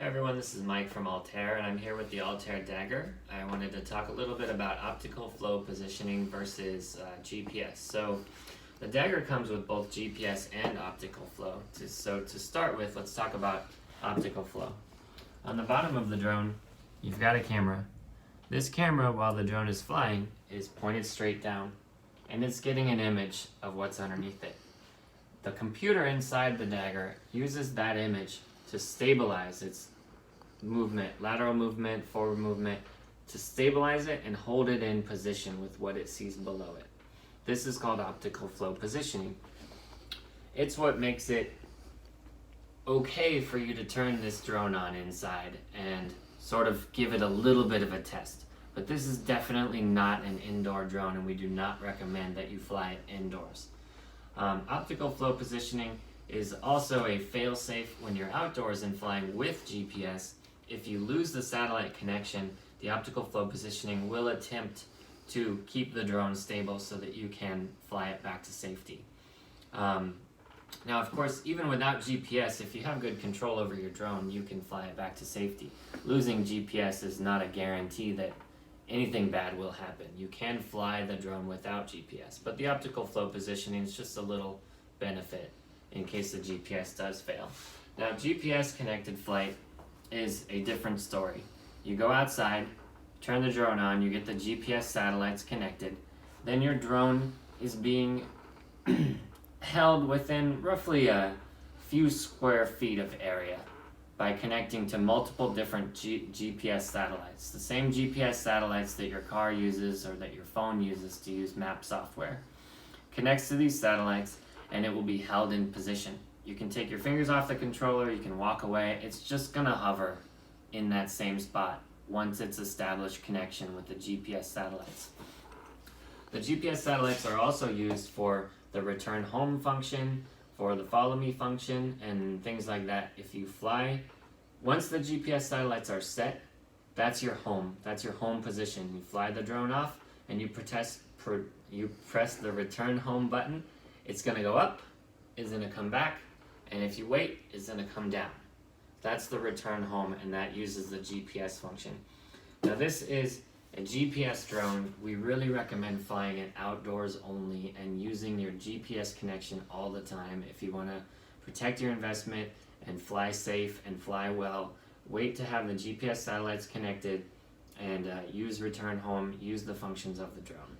Hey everyone, this is Mike from Altair, and I'm here with the Altair Dagger. I wanted to talk a little bit about optical flow positioning versus GPS. So the Dagger comes with both GPS and optical flow. So to start with, let's talk about optical flow. On the bottom of the drone, you've got a camera. This camera, while the drone is flying, is pointed straight down, and it's getting an image of what's underneath it. The computer inside the Dagger uses that image to stabilize its movement, lateral movement, forward movement, to stabilize it and hold it in position with what it sees below it. This is called optical flow positioning. It's what makes it okay for you to turn this drone on inside and sort of give it a little bit of a test. But this is definitely not an indoor drone, and we do not recommend that you fly it indoors. Optical flow positioning is also a fail-safe when you're outdoors and flying with GPS. If you lose the satellite connection, the optical flow positioning will attempt to keep the drone stable so that you can fly it back to safety. Now, of course, even without GPS, if you have good control over your drone, you can fly it back to safety. Losing GPS is not a guarantee that anything bad will happen. You can fly the drone without GPS, but the optical flow positioning is just a little benefit in case the GPS does fail. Now, GPS connected flight is a different story. You go outside, turn the drone on, you get the GPS satellites connected, then your drone is being held within roughly a few square feet of area by connecting to multiple different GPS satellites. The same GPS satellites that your car uses or that your phone uses to use map software. Connects to these satellites, and it will be held in position. You can take your fingers off the controller, you can walk away. It's just gonna hover in that same spot once it's established connection with the GPS satellites. The GPS satellites are also used for the return home function, for the follow me function, and things like that. If you fly, once the GPS satellites are set, that's your home position. You fly the drone off and you press the return home button. It's gonna go up, it's gonna come back, and if you wait, it's gonna come down. That's the return home, and that uses the GPS function. Now, this is a GPS drone. We really recommend flying it outdoors only and using your GPS connection all the time. If you wanna protect your investment and fly safe and fly well, wait to have the GPS satellites connected and use return home, use the functions of the drone.